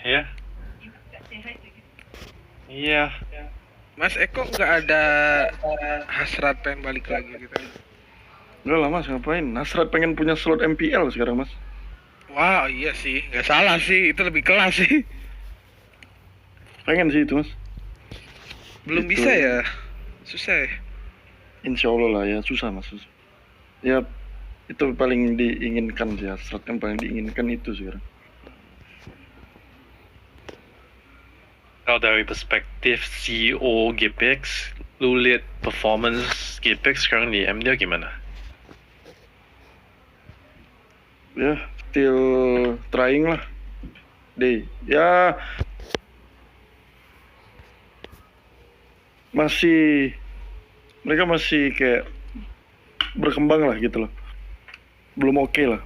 Iya. Iya. Mas Eko nggak ada hasrat pengen balik lagi gitu? Enggak lah mas, ngapain? Hasrat pengen punya slot MPL sekarang mas. Wah iya sih, nggak salah sih, itu lebih kelas sih. Pengen sih itu mas. Belum Itu. bisa ya, susah ya. Insya Allah lah ya, susah mas. Susah. Ya itu paling diinginkan sih, hasrat yang paling diinginkan itu sekarang. Kalau dari perspektif CEO GPX, lu lihat performance GPX sekarang di MDL gimana? Ya, still trying lah. Ya mereka masih kayak berkembang lah gitu loh. Belum oke lah.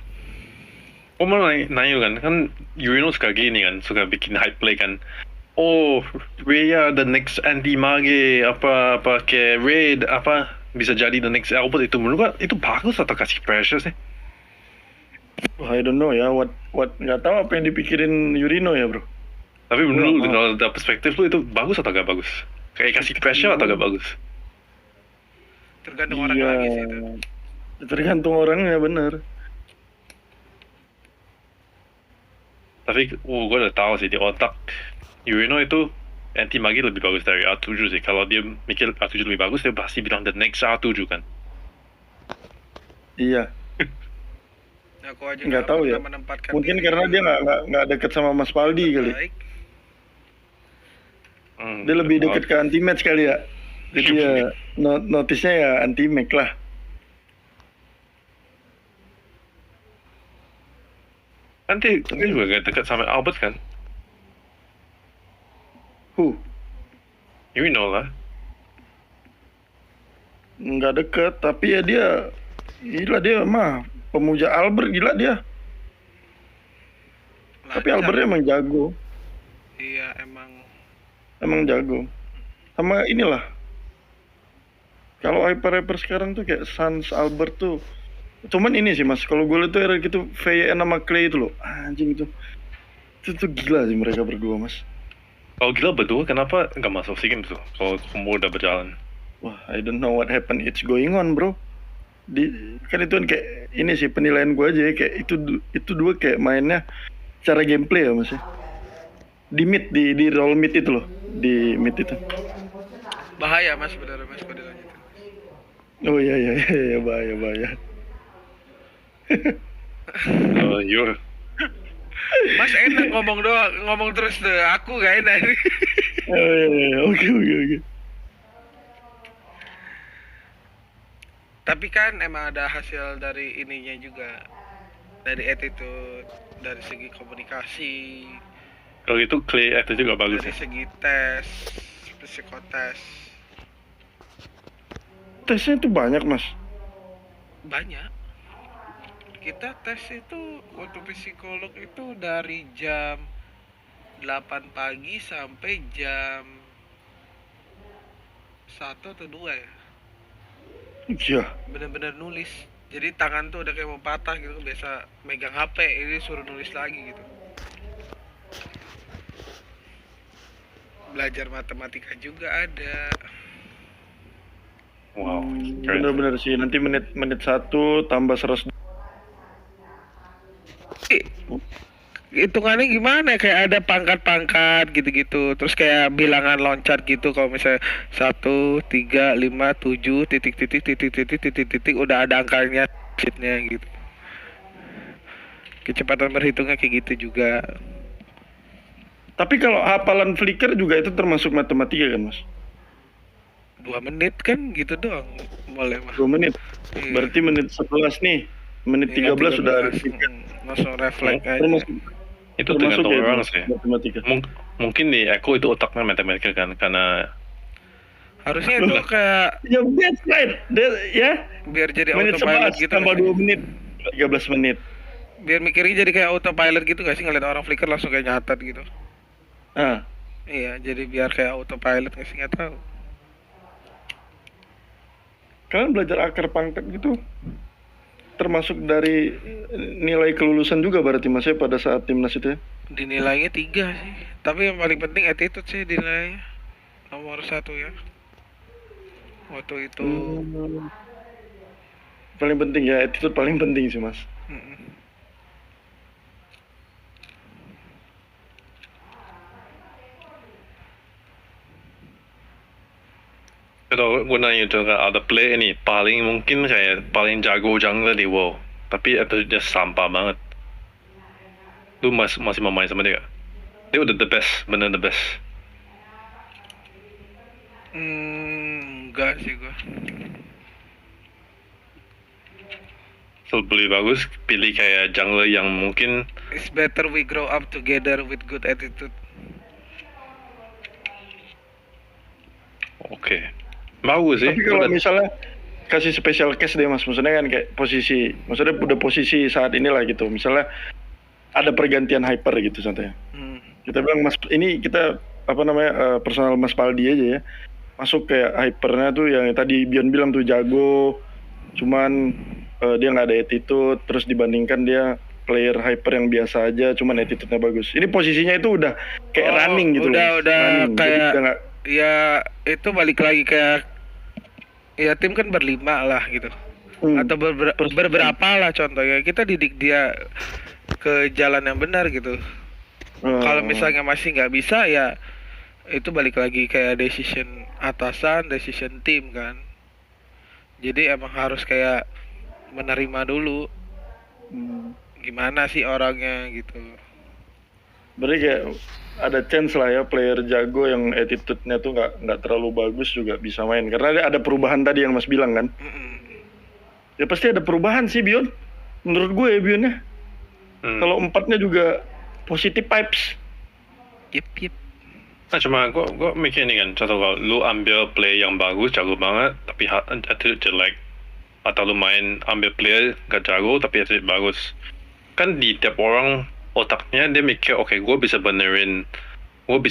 Oh mau nanya kan Urino suka gini kan, suka bikin hype play kan. Oh, Rhea the next anti mage apa kayak Raid apa bisa jadi the next Albert, itu menurut gua itu bagus atau kasih pressure sih? I don't know ya, what nggak tahu apa yang dipikirin Yurino ya bro. Tapi menurut lu kalau dari perspektif lu itu bagus atau gak bagus? Kayak kasih pressure atau gak bagus? Tergantung orang lagi sih itu. Tergantung orangnya bener. Tapi gue udah tahu sih di otak Urino itu anti magi lebih bagus dari A7 sih. Kalau dia mikir A7 lebih bagus, dia pasti bilang the next A7 kan. Iya. Aku aja nggak tahu ya. Mungkin karena dia nggak deket sama Mas Paldi kali. Dia lebih deket ke anti match kali ya. Jadi ya notisnya ya anti match lah. Nanti juga gak deket sama Albert kan? Urino lah. Nggak deket, tapi ya dia gila, dia mah pemuja Albert, gila dia. Tapi Albertnya emang jago. Iya emang jago. Sama inilah, kalau hyper sekarang tuh kayak Sans Albert tuh, cuman ini sih mas, kalau gue lihat tuh era gitu VN sama Clay itu loh, anjing itu gila sih mereka berdua mas. Kalau gila berdua kenapa nggak masuk SEA Games tuh kalau umur udah berjalan? Wah, I don't know what happened, it's going on bro. Kan itu kan kayak ini sih penilaian gue aja ya, kayak itu dua kayak mainnya cara gameplay ya mas ya. Di mid, di roll mid itu loh, di mid itu. Bahaya mas, benar mas pada lanjutin. Oh iya bahaya. Mas enak ngomong terus deh, aku gak enak. Oke. Tapi kan emang ada hasil dari ininya juga, dari attitude, dari segi komunikasi. Kalau gitu Clay attitude juga bagus. Dari segi tes, psikotes. Tesnya tuh banyak mas. Banyak. Kita tes itu untuk psikolog itu dari jam 8 pagi sampai jam 1 atau 2 ya. Iya. Bener-bener nulis. Jadi tangan tuh udah kayak mau patah gitu, biasa megang HP, ini suruh nulis lagi gitu. Belajar matematika juga ada. Wow. Bener-bener sih, nanti menit 1 tambah 100. Hitungannya gimana, kayak ada pangkat-pangkat gitu-gitu, terus kayak bilangan loncat gitu, kalau misalnya 1, 3, 5, 7, titik, udah ada angkanya, sheetnya gitu. Kecepatan berhitungnya kayak gitu juga. Tapi kalau hafalan flicker juga itu termasuk matematika kan mas? 2 menit kan gitu doang, boleh mas. 2 menit? Iya. Berarti menit 11 nih, menit 13 sudah ada flicker. Langsung refleks aja. Itu tergantung orang sih. Matematika. Mungkin nih Eko itu otaknya matematika kan, karena harusnya itu kayak ya that's right. Ya biar jadi menit autopilot 11 gitu, tambah 2 menit 13 menit. Biar mikirnya jadi kayak autopilot gitu gak sih, ngeliat orang flicker langsung kayak nyatet gitu. Iya, jadi biar kayak autopilot gak sih, nggak tahu. Kalian belajar akar pangkat gitu termasuk dari nilai kelulusan juga berarti mas ya pada saat timnas itu ya? Dinilainya 3 sih. Tapi yang paling penting attitude sih dinilainya. Nomor 1 ya. Waktu itu. Hmm, paling penting ya, attitude paling penting sih mas. Mm-mm. Kalau gue nanya juga ada play ini paling mungkin kayak paling jago jungler di WoW, tapi itu dia sampah banget. Lu masih mau main sama dia? Dia udah the best, bener the best. Enggak sih gua. So lebih bagus pilih kayak jungler yang mungkin It's better we grow up together with good attitude. oke. Bagus sih. Tapi kalau Udah- misalnya kasih special case deh mas, maksudnya kan kayak posisi, maksudnya udah posisi saat inilah gitu. Misalnya ada pergantian hyper gitu contohnya. Hmm. Kita bilang mas, ini kita apa namanya personal Mas Paldi aja ya. Masuk kayak hypernya tuh yang tadi Bion bilang tuh jago, cuman dia nggak ada attitude, terus dibandingkan dia player hyper yang biasa aja, cuman attitude-nya bagus. Ini posisinya itu udah kayak Oh, running gitu udah loh. Running. Jadi kayak udah nggak- ya itu balik lagi kayak ya tim kan berlima lah gitu. Atau beberapa lah contohnya. Kita didik dia ke jalan yang benar gitu. Kalau misalnya masih nggak bisa ya itu balik lagi kayak decision atasan, decision tim kan. Jadi emang harus kayak menerima dulu Hmm. gimana sih orangnya gitu. Berarti kayak ada chance lah ya player jago yang attitude-nya tuh nggak terlalu bagus juga bisa main karena ada perubahan tadi yang Mas bilang kan. Mm-mm. Ya pasti ada perubahan sih Bion. Menurut gue ya Bion ya. Kalau empatnya juga positive vibes. Yep. Nah cuma gue mikir nih kan, contoh kalau lu ambil play yang bagus, jago banget, tapi attitude jelek, atau lu ambil player gak jago tapi attitude bagus, kan di tiap orang otaknya dia mikir, oke gue bisa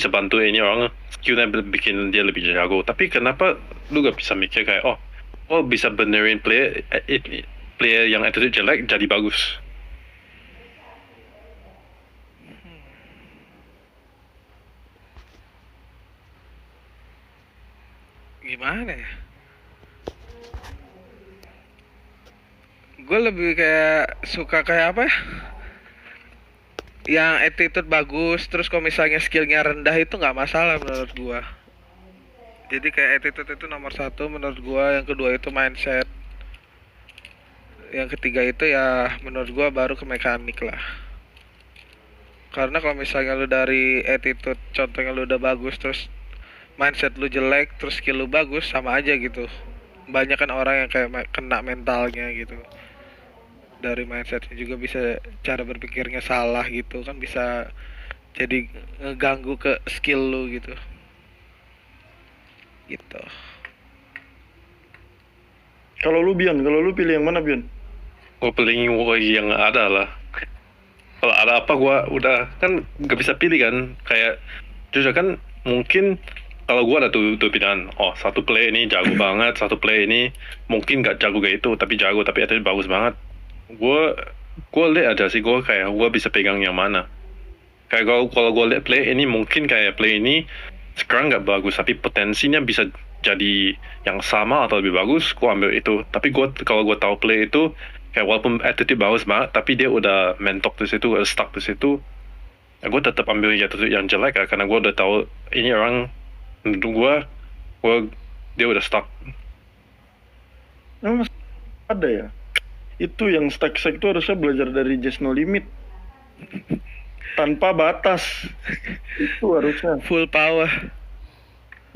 bantu ini orang, skillnya bikin dia lebih jago, tapi kenapa lu gak bisa mikir kayak, oh bisa benerin player yang attitude jelek jadi bagus. Gimana ya? Gue lebih kayak suka kayak apa ya? Yang attitude bagus, terus kalau misalnya skillnya rendah itu nggak masalah menurut gua. Jadi kayak attitude itu nomor 1 menurut gua, yang kedua itu mindset, yang ketiga itu ya menurut gua baru ke mekanik lah. Karena kalau misalnya lu dari attitude, contohnya lu udah bagus, terus mindset lu jelek, terus skill lu bagus, sama aja gitu. Banyak kan orang yang kayak kena mentalnya gitu. Dari mindsetnya juga bisa cara berpikirnya salah gitu kan, bisa jadi ngeganggu ke skill lu gitu. Gitu. Kalau lu pilih yang mana Bion? Gue pilih yang ada lah. Kalau ada apa gue udah kan gak bisa pilih kan, kayak justru kan mungkin kalau gue ada tuh pilihan, satu play ini jago banget, satu play ini mungkin gak jago kayak itu tapi jago, tapi attitude bagus banget. Gue lihat aja sih, gue kayak gue bisa pegang yang mana. Kayak kalau gue lihat play ini mungkin kayak play ini sekarang gak bagus tapi potensinya bisa jadi yang sama atau lebih bagus, gue ambil itu. Tapi kalau gue tahu play itu kayak walaupun attitude bagus banget tapi dia udah mentok di situ, udah stuck di situ, ya gue tetap ambil attitude yang jelek ya, karena gue udah tahu ini orang menurut gue dia udah stuck. Nah, Mas, ada ya. Itu yang stack itu harusnya belajar dari Just No Limit. Tanpa batas. Itu harusnya. Full power.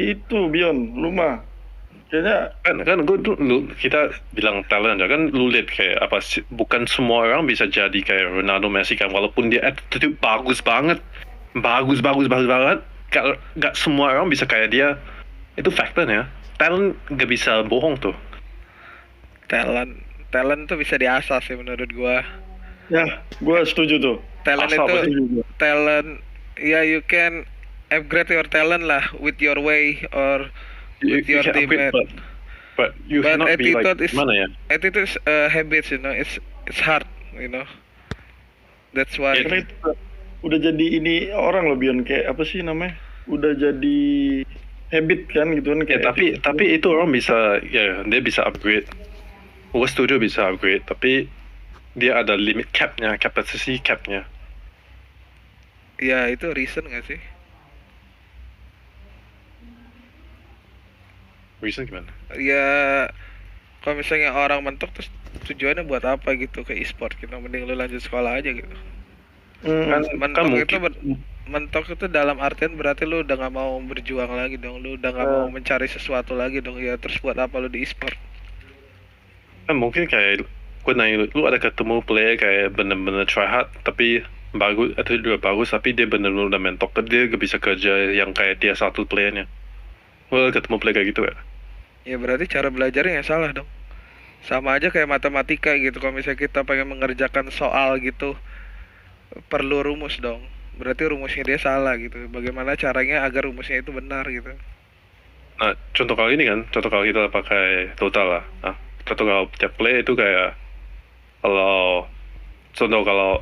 Itu Bion, lu mah. Kayaknya kan kita bilang talent aja kan, lu lihat kayak apa sih, bukan semua orang bisa jadi kayak Ronaldo, Messi kan, walaupun dia attitude bagus banget, bagus banget, gak semua orang bisa kayak dia. Itu faktornya, talent gak bisa bohong tuh. Talent tuh bisa diasah sih menurut gua. ya, gue setuju tuh. Talent Asal pasti itu juga. talent ya, you can upgrade your talent lah with your way or with your can upgrade, teammate. but you But cannot be like, attitude is gimana ya? attitude is habits, you know. It's hard, you know. That's why. Karena itu udah jadi ini orang loh Bion, kayak apa sih namanya? Udah jadi habit kan gitu kan Ya, kayak. tapi itu orang bisa, ya dia bisa upgrade. OS Studio bisa upgrade, tapi dia ada limit capnya, capacity capnya. Ya itu reason gak sih? Reason gimana? Ya kalau misalnya orang mentok terus tujuannya buat apa gitu ke e-sport gitu, mending lu lanjut sekolah aja gitu. Kan Mentok itu mungkin mentok itu dalam artian berarti lu udah gak mau berjuang lagi dong, lu udah gak mau mencari sesuatu lagi dong, ya terus buat apa lu di e-sport? mungkin kayak gue nanya lu ada ketemu player kayak bener-bener try hard tapi bagus atau juga bagus tapi dia bener-bener udah mentok dia gak bisa kerja yang kayak dia satu playernya. Lu ada ketemu player kayak gitu ya? Ya berarti cara belajarnya yang salah dong. Sama aja kayak matematika gitu, kalau misalnya kita pengen mengerjakan soal gitu perlu rumus dong. Berarti rumusnya dia salah gitu. Bagaimana caranya agar rumusnya itu benar gitu. Nah, contoh kali kita pakai total lah. Nah, contoh kalau tiap play itu kayak kalau contoh kalau